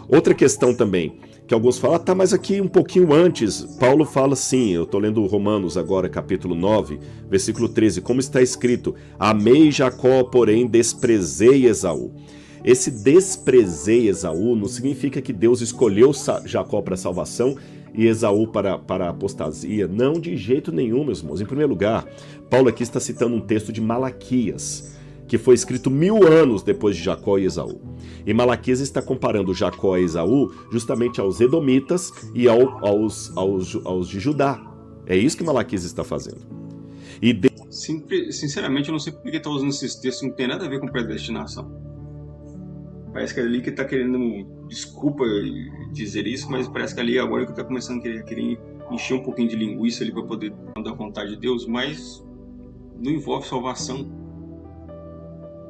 Outra questão também, que alguns falam, tá, mas aqui um pouquinho antes, Paulo fala assim, eu estou lendo Romanos agora, capítulo 9, versículo 13, como está escrito, amei Jacó, porém desprezei Esaú. Esse desprezei Esaú não significa que Deus escolheu Jacó para a salvação e Esaú para a apostasia. Não, de jeito nenhum, meus irmãos. Em primeiro lugar, Paulo aqui está citando um texto de Malaquias, que foi escrito 1000 anos depois de Jacó e Esaú. E Malaquias está comparando Jacó e Esaú justamente aos Edomitas e aos de Judá. É isso que Malaquias está fazendo. E Sinceramente, eu não sei por que está usando esses textos, não tem nada a ver com predestinação. Parece que é ali que está querendo, desculpa dizer isso, mas parece que ali agora que está começando a querer encher um pouquinho de linguiça ali para poder dar vontade de Deus, mas não envolve salvação.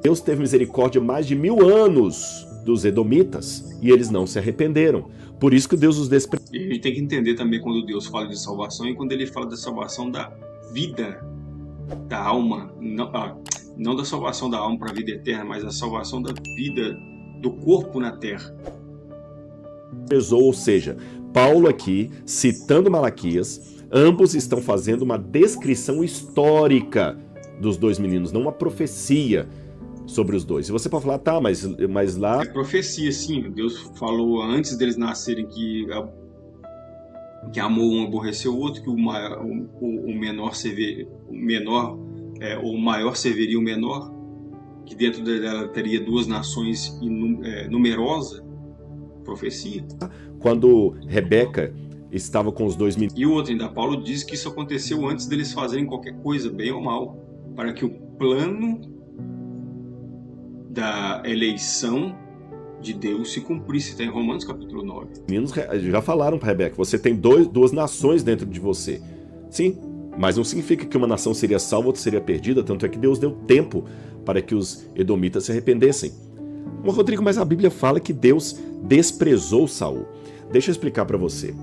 Deus teve misericórdia mais de 1000 anos dos Edomitas e eles não se arrependeram. Por isso que Deus os desprezou. E a gente tem que entender também quando Deus fala de salvação e quando ele fala da salvação da vida, da alma, não da salvação da alma para a vida eterna, mas a salvação da vida do corpo na terra. Ou seja, Paulo aqui, citando Malaquias, ambos estão fazendo uma descrição histórica dos dois meninos, não uma profecia sobre os dois. E você pode falar, tá, mas lá... É profecia, sim. Deus falou antes deles nascerem que amou um, aborreceu o outro, que o menor o maior serviria o menor, que dentro dela teria duas nações numerosas. Profecia. Quando Rebeca estava com os dois meninos... E o outro ainda, Paulo diz que isso aconteceu antes deles fazerem qualquer coisa, bem ou mal, para que o plano da eleição de Deus se cumprisse. Está em Romanos capítulo 9. Os meninos já falaram para Rebeca, você tem duas nações dentro de você. Sim, mas não significa que uma nação seria salva, outra seria perdida, tanto é que Deus deu tempo para que os edomitas se arrependessem. Mas, Rodrigo, mas a Bíblia fala que Deus desprezou Saul. Deixa eu explicar para você.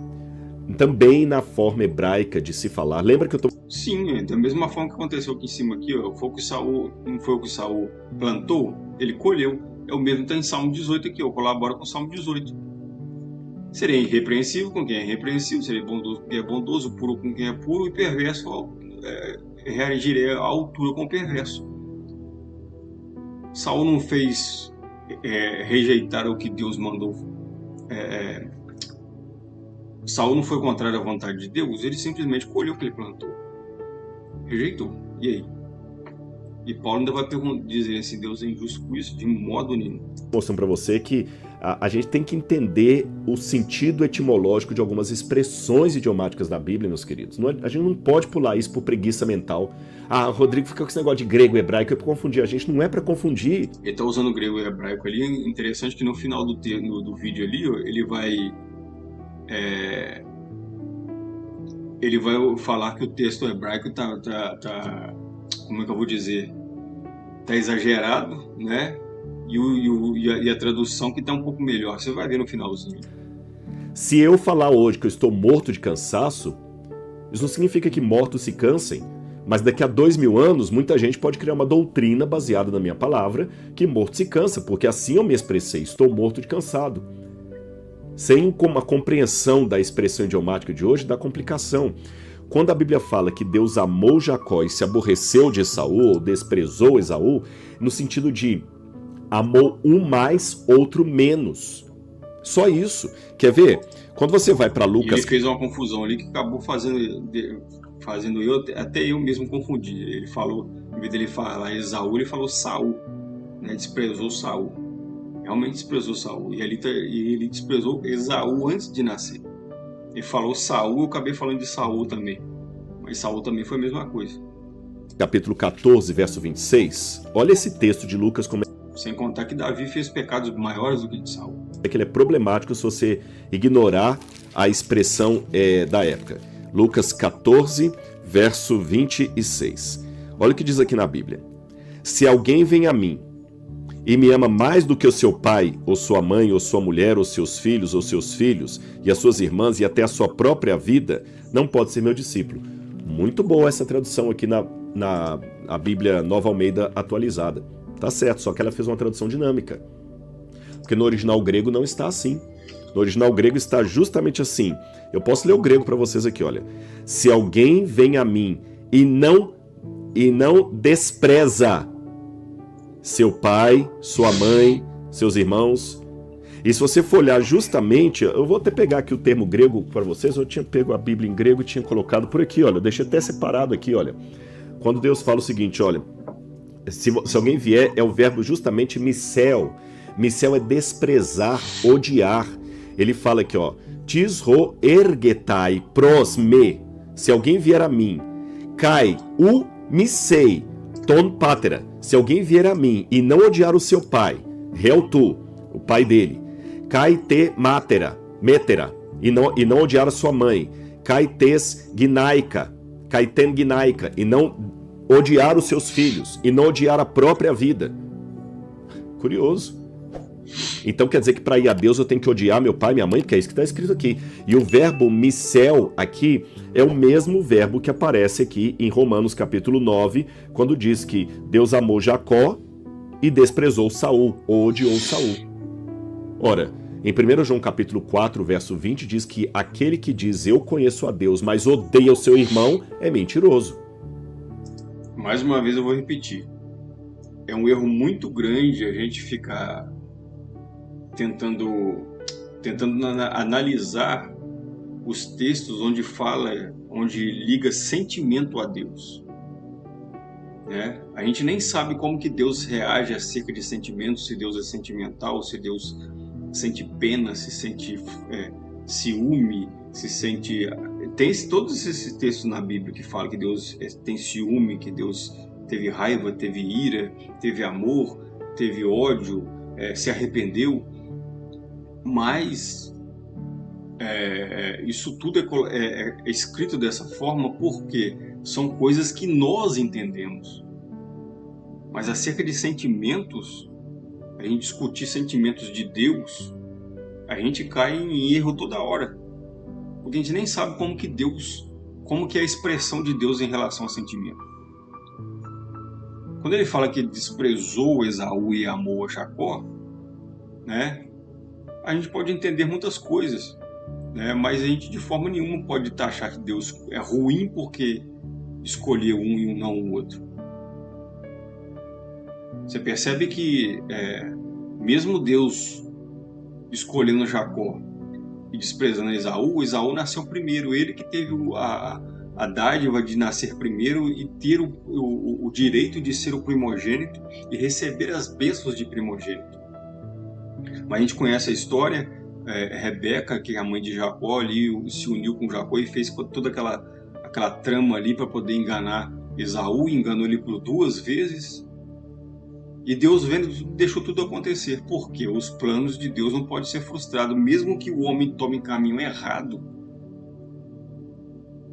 Também na forma hebraica de se falar, lembra que eu tô... Sim, da mesma forma que aconteceu aqui em cima, aqui, ó, foi o que Saul, não foi o que Saul plantou, ele colheu. É o mesmo que está em Salmo 18 aqui, ó, colabora com o Salmo 18. Serei irrepreensível com quem é irrepreensível, serei bondoso com quem é bondoso, puro com quem é puro e perverso, reagirei à altura com o perverso. Saul não fez rejeitar o que Deus mandou. Saul não foi contrário à vontade de Deus, ele simplesmente colheu o que ele plantou. Rejeitou. E aí? E Paulo ainda vai dizer assim, Deus é injusto com isso? De modo nenhum. Mostrando para você que a gente tem que entender o sentido etimológico de algumas expressões idiomáticas da Bíblia, meus queridos. A gente não pode pular isso por preguiça mental. Ah, Rodrigo fica com esse negócio de grego e hebraico é para confundir. A gente não é para confundir. Ele está usando o grego e hebraico ali. Interessante que no final do vídeo ali, ó, ele vai falar que o texto hebraico tá como é que eu vou dizer? Tá exagerado, né? E a tradução que tá um pouco melhor. Você vai ver no finalzinho. Se eu falar hoje que eu estou morto de cansaço, isso não significa que mortos se cansem, mas daqui a 2000 anos, muita gente pode criar uma doutrina baseada na minha palavra que morto se cansa, porque assim eu me expressei, estou morto de cansado. Sem uma compreensão da expressão idiomática de hoje, da complicação. Quando a Bíblia fala que Deus amou Jacó e se aborreceu de Esaú, ou desprezou Esaú, no sentido de amou um mais, outro menos. Só isso. Quer ver? Quando você vai para Lucas... E ele fez uma confusão ali que acabou fazendo até eu mesmo confundi. Ele falou, em vez dele falar Esaú, ele falou Saul, né? Desprezou Saul. Realmente desprezou Saul. E ele desprezou Esaú antes de nascer. Ele falou Saul, eu acabei falando de Saul também. Mas Saul também foi a mesma coisa. Capítulo 14, verso 26. Olha esse texto de Lucas como... Sem contar que Davi fez pecados maiores do que de Saul. É que ele é problemático se você ignorar a expressão da época. Lucas 14, verso 26. Olha o que diz aqui na Bíblia. Se alguém vem a mim e me ama mais do que o seu pai, ou sua mãe, ou sua mulher, ou seus filhos, e as suas irmãs, e até a sua própria vida, não pode ser meu discípulo. Muito boa essa tradução aqui na Bíblia Nova Almeida atualizada. Tá certo, só que ela fez uma tradução dinâmica. Porque no original grego não está assim. No original grego está justamente assim. Eu posso ler o grego para vocês aqui, olha. Se alguém vem a mim e não despreza seu pai, sua mãe, seus irmãos. E se você for olhar justamente, eu vou até pegar aqui o termo grego para vocês, eu tinha pego a Bíblia em grego e tinha colocado por aqui, olha, eu deixei até separado aqui, olha. Quando Deus fala o seguinte, olha, se alguém vier, é o verbo justamente misel. Misel é desprezar, odiar. Ele fala aqui, ó, tisro ergetai pros me. Se alguém vier a mim, kai u misei ton patera. Se alguém vier a mim e não odiar o seu pai, tu, o pai dele, kai te metera, e não odiar a sua mãe, kai tes ginaica, kai ten ginaica, e não odiar os seus filhos, e não odiar a própria vida. Curioso. Então quer dizer que para ir a Deus eu tenho que odiar meu pai e minha mãe, porque é isso que está escrito aqui. E o verbo misel aqui é o mesmo verbo que aparece aqui em Romanos capítulo 9, quando diz que Deus amou Jacó e desprezou Saul, ou odiou Saul. Ora, em 1 João capítulo 4, verso 20, diz que aquele que diz eu conheço a Deus, mas odeia o seu irmão, é mentiroso. Mais uma vez eu vou repetir. É um erro muito grande a gente ficar tentando analisar os textos onde liga sentimento a Deus. Né? A gente nem sabe como que Deus reage acerca de sentimentos, se Deus é sentimental, se Deus sente pena, se sente ciúme, se sente... Tem todos esses textos na Bíblia que falam que Deus tem ciúme, que Deus teve raiva, teve ira, teve amor, teve ódio, se arrependeu. Mas isso tudo é escrito dessa forma porque são coisas que nós entendemos. Mas acerca de sentimentos, a gente discutir sentimentos de Deus, a gente cai em erro toda hora. Porque a gente nem sabe como que é a expressão de Deus em relação a sentimento. Quando ele fala que desprezou Esaú e amou a Jacó, né? A gente pode entender muitas coisas, né? Mas a gente de forma nenhuma pode achar que Deus é ruim porque escolheu um e não o outro. Você percebe que mesmo Deus escolhendo Jacó e desprezando Esaú nasceu primeiro, ele que teve a dádiva de nascer primeiro e ter o direito de ser o primogênito e receber as bênçãos de primogênito. Mas a gente conhece a história, Rebeca, que é a mãe de Jacó, ali se uniu com Jacó e fez toda aquela trama ali para poder enganar Esaú, enganou ele por 2 vezes. E Deus vendo, deixou tudo acontecer, porque os planos de Deus não podem ser frustrados, mesmo que o homem tome caminho errado.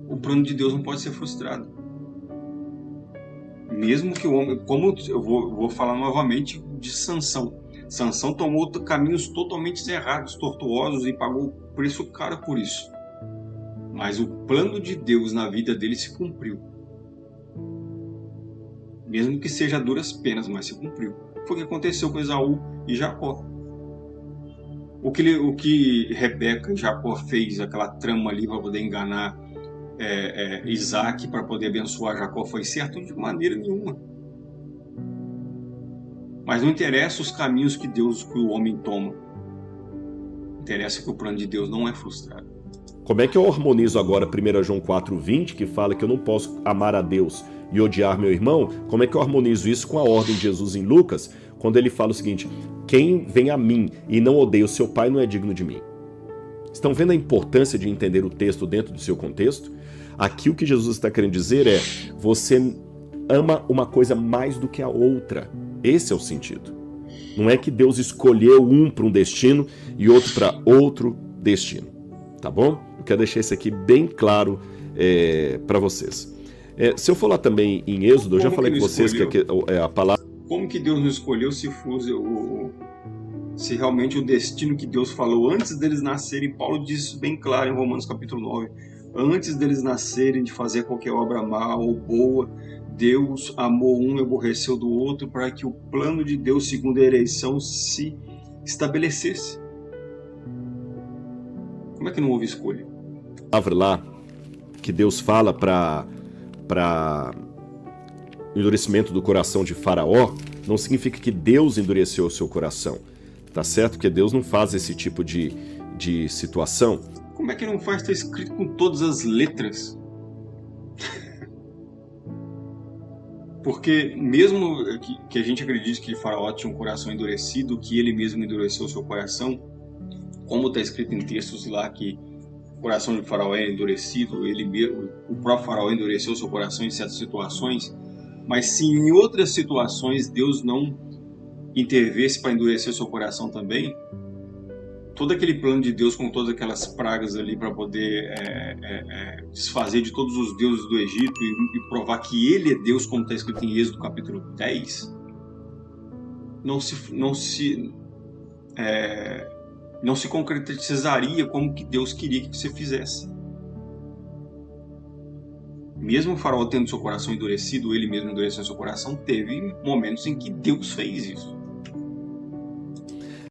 O plano de Deus não pode ser frustrado. Mesmo que o homem, como eu vou falar novamente de Sansão. Sansão tomou caminhos totalmente errados, tortuosos e pagou preço caro por isso. Mas o plano de Deus na vida dele se cumpriu. Mesmo que seja a duras penas, mas se cumpriu. Foi o que aconteceu com Esaú e Jacó. O que Rebeca e Jacó fez, aquela trama ali para poder enganar Isaac, para poder abençoar Jacó, foi certo de maneira nenhuma. Mas não interessa os caminhos que o homem toma. Interessa que o plano de Deus não é frustrado. Como é que eu harmonizo agora 1 João 4,20, que fala que eu não posso amar a Deus e odiar meu irmão? Como é que eu harmonizo isso com a ordem de Jesus em Lucas, quando ele fala o seguinte: quem vem a mim e não odeia o seu pai não é digno de mim? Estão vendo a importância de entender o texto dentro do seu contexto? Aqui o que Jesus está querendo dizer é: você ama uma coisa mais do que a outra. Esse é o sentido. Não é que Deus escolheu um para um destino e outro para outro destino. Tá bom? Eu quero deixar isso aqui bem claro para vocês. Se eu falar também em Êxodo, eu já falei com vocês que a palavra... Como que Deus nos escolheu se realmente o destino que Deus falou antes deles nascerem? Paulo diz isso bem claro em Romanos capítulo 9. Antes deles nascerem, de fazer qualquer obra má ou boa, Deus amou um e aborreceu do outro para que o plano de Deus, segundo a eleição, se estabelecesse. Como é que não houve escolha? A palavra lá que Deus fala para endurecimento do coração de Faraó não significa que Deus endureceu o seu coração, tá certo? Porque Deus não faz esse tipo de situação. Como é que não faz? Está escrito com todas as letras. Porque mesmo que a gente acredite que Faraó tinha um coração endurecido, que ele mesmo endureceu o seu coração, como está escrito em textos lá que o coração de Faraó é endurecido, ele mesmo, o próprio Faraó endureceu o seu coração em certas situações, mas se em outras situações Deus não intervesse para endurecer o seu coração também, todo aquele plano de Deus com todas aquelas pragas ali para poder desfazer de todos os deuses do Egito e provar que ele é Deus, como está escrito em Êxodo capítulo 10, não se concretizaria como que Deus queria que você fizesse. Mesmo o Faraó tendo seu coração endurecido, ele mesmo endurecendo seu coração, teve momentos em que Deus fez isso.